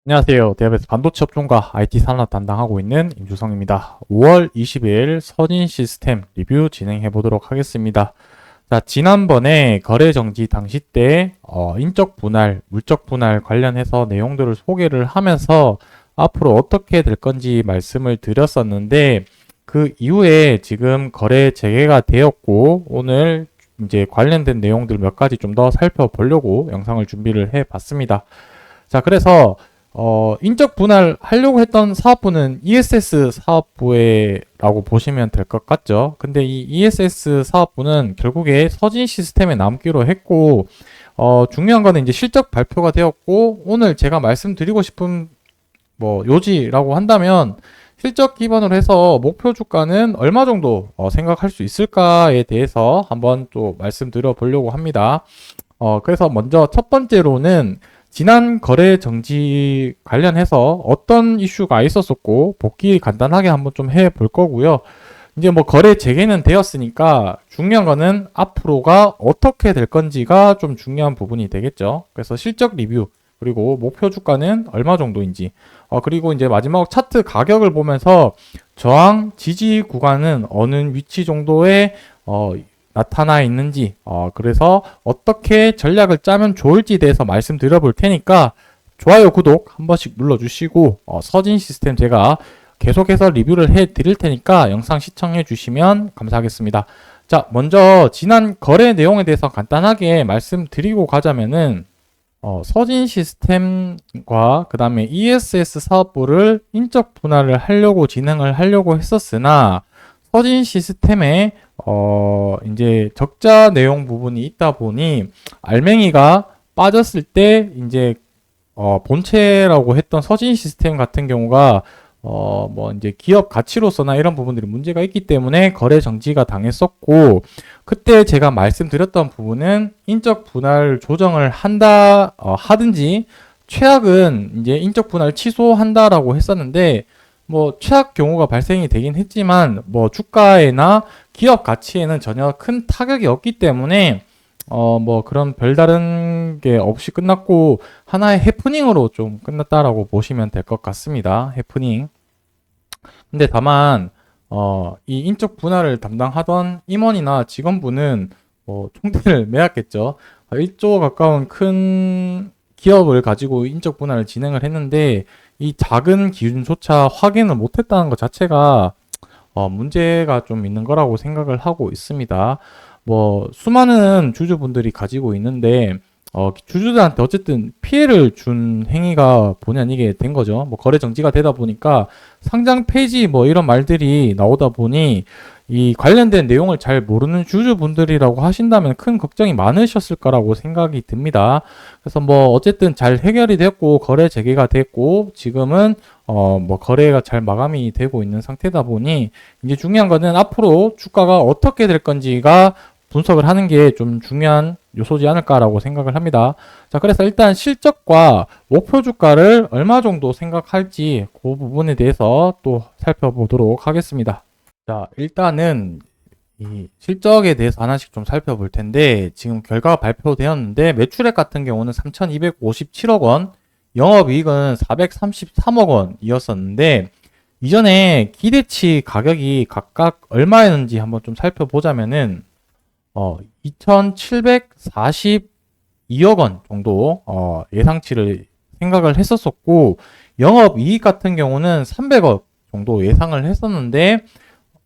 안녕하세요. 대합에서 반도체 업종과 IT 산업 담당하고 있는 임주성입니다. 5월 20일 서진 시스템 리뷰 진행해 보도록 하겠습니다. 자, 지난번에 거래 정지 당시 때 인적 분할, 물적 분할 관련해서 내용들을 소개를 하면서 앞으로 어떻게 될 건지 말씀을 드렸었는데 그 이후에 지금 거래 재개가 되었고 오늘 이제 관련된 내용들 몇 가지 좀 더 살펴보려고 영상을 준비를 해 봤습니다. 자, 그래서 인적 분할하려고 했던 사업부는 ESS 사업부라고 보시면 될 것 같죠. 근데 이 ESS 사업부는 결국에 서진 시스템에 남기로 했고, 중요한 거는 이제 실적 발표가 되었고, 오늘 제가 말씀드리고 싶은 요지라고 한다면, 실적 기반으로 해서 목표 주가는 얼마 정도 생각할 수 있을까에 대해서 한번 또 말씀드려 보려고 합니다. 그래서 먼저 첫 번째로는 지난 거래 정지 관련해서 어떤 이슈가 있었었고 복귀 간단하게 한번 좀 해 볼 거고요. 이제 뭐 거래 재개는 되었으니까 중요한 거는 앞으로가 어떻게 될 건지가 좀 중요한 부분이 되겠죠. 그래서 실적 리뷰 그리고 목표 주가는 얼마 정도인지 그리고 이제 마지막 차트 가격을 보면서 저항 지지 구간은 어느 위치 정도의 나타나 있는지 그래서 어떻게 전략을 짜면 좋을지에 대해서 말씀드려 볼 테니까 좋아요 구독 한 번씩 눌러주시고 서진 시스템 제가 계속해서 리뷰를 해 드릴 테니까 영상 시청해 주시면 감사하겠습니다. 자, 먼저 지난 거래 내용에 대해서 간단하게 말씀드리고 가자면은 서진 시스템과 그 다음에 ESS 사업부를 인적 분할을 하려고 진행을 하려고 했었으나 서진 시스템에 이제 적자 내용 부분이 있다 보니 알맹이가 빠졌을 때 이제 본체라고 했던 서진 시스템 같은 경우가 이제 기업 가치로서나 이런 부분들이 문제가 있기 때문에 거래 정지가 당했었고 그때 제가 말씀드렸던 부분은 인적 분할 조정을 하든지 최악은 이제 인적 분할 취소한다라고 했었는데 최악 경우가 발생이 되긴 했지만 주가에나 기업 가치에는 전혀 큰 타격이 없기 때문에 그런 별다른 게 없이 끝났고 하나의 해프닝으로 좀 끝났다라고 보시면 될 것 같습니다. 해프닝. 근데 다만 이 인적 분할을 담당하던 임원이나 직원분은 총대를 매었겠죠. 1조 가까운 큰 기업을 가지고 인적 분할을 진행을 했는데 이 작은 기준조차 확인을 못했다는 것 자체가 문제가 좀 있는 거라고 생각을 하고 있습니다. 수많은 주주분들이 가지고 있는데 주주들한테 어쨌든 피해를 준 행위가 본의 아니게 된 거죠. 거래 정지가 되다 보니까 상장 폐지 이런 말들이 나오다 보니 이 관련된 내용을 잘 모르는 주주분들이라고 하신다면 큰 걱정이 많으셨을 거라고 생각이 듭니다. 그래서 어쨌든 잘 해결이 됐고 거래 재개가 됐고 지금은 거래가 잘 마감이 되고 있는 상태다 보니 이제 중요한 거는 앞으로 주가가 어떻게 될 건지가 분석을 하는 게 좀 중요한 요소지 않을까라고 생각을 합니다. 자, 그래서 일단 실적과 목표 주가를 얼마 정도 생각할지 그 부분에 대해서 또 살펴보도록 하겠습니다. 자, 일단은 이 실적에 대해서 하나씩 좀 살펴볼 텐데 지금 결과가 발표되었는데 매출액 같은 경우는 3,257억 원, 영업이익은 433억 원이었었는데 이전에 기대치 가격이 각각 얼마였는지 한번 좀 살펴보자면은 2,742억 원 정도 예상치를 생각을 했었었고 영업이익 같은 경우는 300억 정도 예상을 했었는데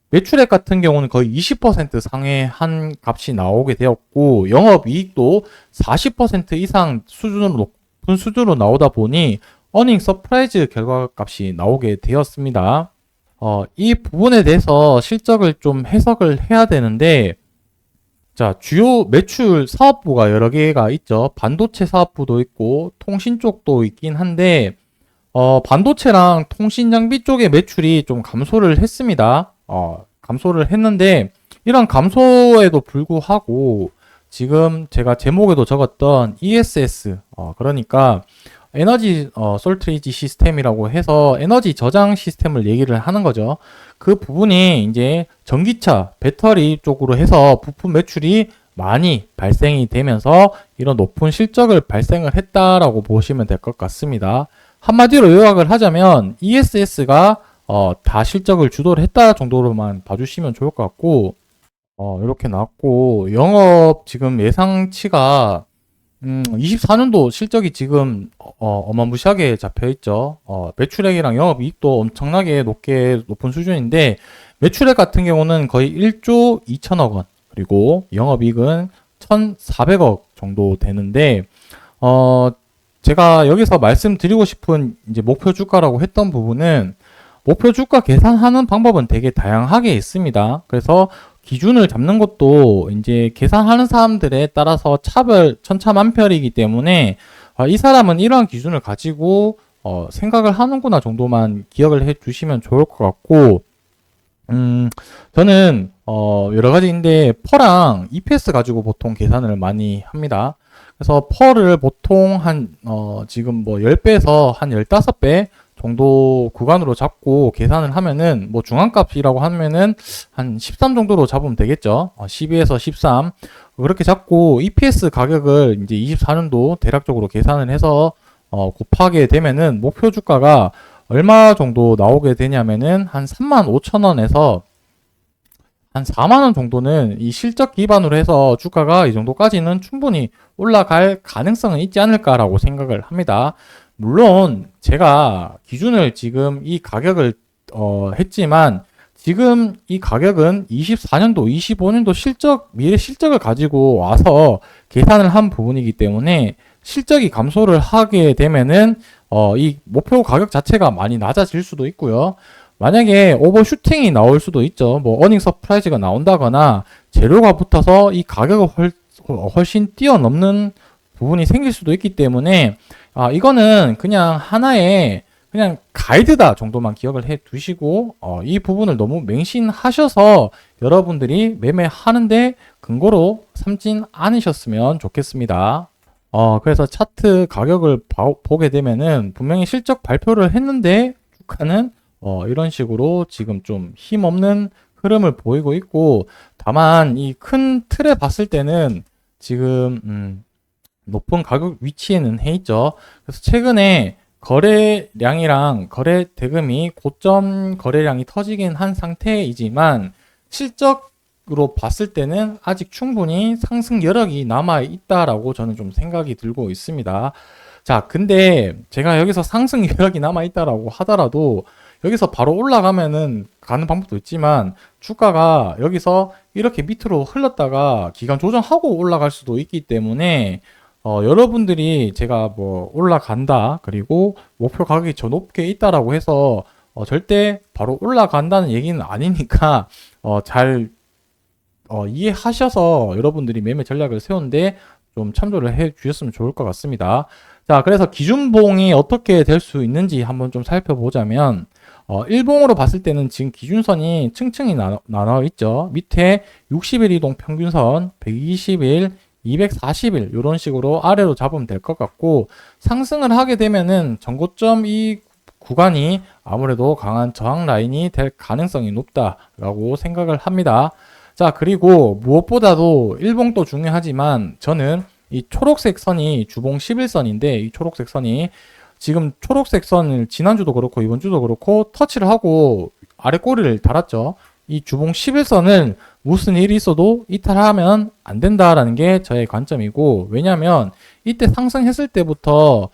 매출액 같은 경우는 거의 20% 상회한 값이 나오게 되었고 영업이익도 40% 이상 수준으로 높은 수준으로 나오다 보니 어닝 서프라이즈 결과값이 나오게 되었습니다. 이 부분에 대해서 실적을 좀 해석을 해야 되는데 자, 주요 매출 사업부가 여러 개가 있죠. 반도체 사업부도 있고 통신 쪽도 있긴 한데 반도체랑 통신 장비 쪽의 매출이 좀 감소를 했습니다. 감소를 했는데 이런 감소에도 불구하고 지금 제가 제목에도 적었던 ESS 그러니까 에너지 솔트레이지 시스템이라고 해서 에너지 저장 시스템을 얘기를 하는 거죠. 그 부분이 이제 전기차, 배터리 쪽으로 해서 부품 매출이 많이 발생이 되면서 이런 높은 실적을 발생을 했다라고 보시면 될 것 같습니다. 한마디로 요약을 하자면 ESS가 다 실적을 주도를 했다 정도로만 봐주시면 좋을 것 같고, 이렇게 나왔고, 영업 지금 예상치가 24년도 실적이 지금 어마무시하게 잡혀 있죠. 매출액이랑 영업이익도 엄청나게 높은 수준인데, 매출액 같은 경우는 거의 1조 2천억 원, 그리고 영업이익은 1,400억 정도 되는데, 제가 여기서 말씀드리고 싶은 이제 목표 주가라고 했던 부분은, 목표 주가 계산하는 방법은 되게 다양하게 있습니다. 그래서 기준을 잡는 것도 이제 계산하는 사람들에 따라서 천차만별이기 때문에, 이 사람은 이러한 기준을 가지고 생각을 하는구나 정도만 기억을 해 주시면 좋을 것 같고, 저는 여러 가지인데 펄랑 EPS 가지고 보통 계산을 많이 합니다. 그래서 펄을 보통 지금 뭐 10배에서 한 15배 정도 구간으로 잡고 계산을 하면은, 뭐 중앙값이라고 하면은 한 13 정도로 잡으면 되겠죠. 12에서 13 그렇게 잡고 EPS 가격을 이제 24년도 대략적으로 계산을 해서 곱하게 되면은 목표 주가가 얼마 정도 나오게 되냐면은 한 35,000원에서 한 4만원 정도는 이 실적 기반으로 해서 주가가 이 정도까지는 충분히 올라갈 가능성은 있지 않을까라고 생각을 합니다. 물론 제가 기준을 지금 이 가격을 했지만, 지금 이 가격은 24년도, 25년도 미래 실적을 가지고 와서 계산을 한 부분이기 때문에, 실적이 감소를 하게 되면은 이 목표 가격 자체가 많이 낮아질 수도 있고요. 만약에 오버슈팅이 나올 수도 있죠. 뭐 어닝 서프라이즈가 나온다거나 재료가 붙어서 이 가격을 훨씬 뛰어넘는 부분이 생길 수도 있기 때문에, 이거는 그냥 하나의 그냥 가이드다 정도만 기억을 해 두시고, 이 부분을 너무 맹신하셔서 여러분들이 매매하는데 근거로 삼진 않으셨으면 좋겠습니다. 그래서 차트 가격을 보게 되면은 분명히 실적 발표를 했는데 주가는 이런 식으로 지금 좀 힘없는 흐름을 보이고 있고, 다만 이 큰 틀에 봤을 때는 지금 높은 가격 위치에는 해 있죠. 그래서 최근에 거래량이랑 거래 대금이 고점 거래량이 터지긴 한 상태이지만, 실적으로 봤을 때는 아직 충분히 상승 여력이 남아 있다라고 저는 좀 생각이 들고 있습니다. 자, 근데 제가 여기서 상승 여력이 남아 있다라고 하더라도 여기서 바로 올라가면은 가는 방법도 있지만, 주가가 여기서 이렇게 밑으로 흘렀다가 기간 조정하고 올라갈 수도 있기 때문에, 여러분들이 제가 뭐 올라간다, 그리고 목표 가격이 저 높게 있다라고 해서 절대 바로 올라간다는 얘기는 아니니까 잘 이해하셔서 여러분들이 매매 전략을 세우는데 좀 참조를 해 주셨으면 좋을 것 같습니다. 자, 그래서 기준봉이 어떻게 될 수 있는지 한번 좀 살펴보자면, 일봉으로 봤을 때는 지금 기준선이 층층이 나눠 있죠. 밑에 60일 이동 평균선, 120일, 240일 이런 식으로 아래로 잡으면 될 것 같고, 상승을 하게 되면은 전고점 이 구간이 아무래도 강한 저항 라인이 될 가능성이 높다라고 생각을 합니다. 자, 그리고 무엇보다도 일봉도 중요하지만 저는 이 초록색 선이 주봉 11선인데, 이 초록색 선이 지금 초록색 선을 지난주도 그렇고 이번주도 그렇고 터치를 하고 아래 꼬리를 달았죠. 이 주봉 11선을 무슨 일이 있어도 이탈하면 안 된다라는 게 저의 관점이고, 왜냐면 이때 상승했을 때부터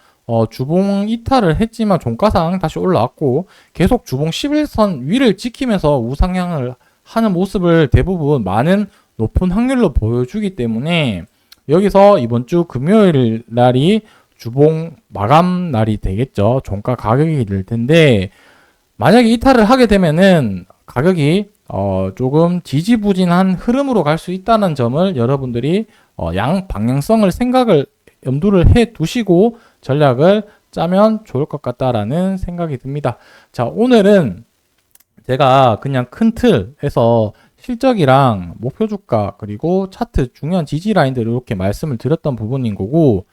주봉 이탈을 했지만 종가상 다시 올라왔고, 계속 주봉 11선 위를 지키면서 우상향을 하는 모습을 대부분 많은 높은 확률로 보여주기 때문에, 여기서 이번 주 금요일 날이 주봉 마감 날이 되겠죠. 종가 가격이 될 텐데, 만약에 이탈을 하게 되면은 가격이 조금 지지부진한 흐름으로 갈 수 있다는 점을 여러분들이 양 방향성을 염두를 해 두시고 전략을 짜면 좋을 것 같다라는 생각이 듭니다. 자, 오늘은 제가 그냥 큰 틀에서 실적이랑 목표 주가 그리고 차트 중요한 지지 라인들을 이렇게 말씀을 드렸던 부분인 거고,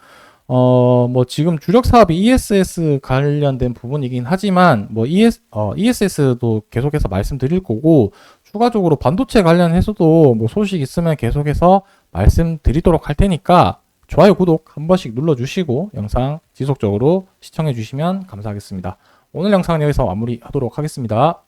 뭐 지금 주력 사업이 ESS 관련된 부분이긴 하지만 뭐 ESS도 계속해서 말씀드릴 거고, 추가적으로 반도체 관련해서도 뭐 소식 있으면 계속해서 말씀드리도록 할 테니까 좋아요, 구독 한 번씩 눌러주시고 영상 지속적으로 시청해주시면 감사하겠습니다. 오늘 영상은 여기서 마무리하도록 하겠습니다.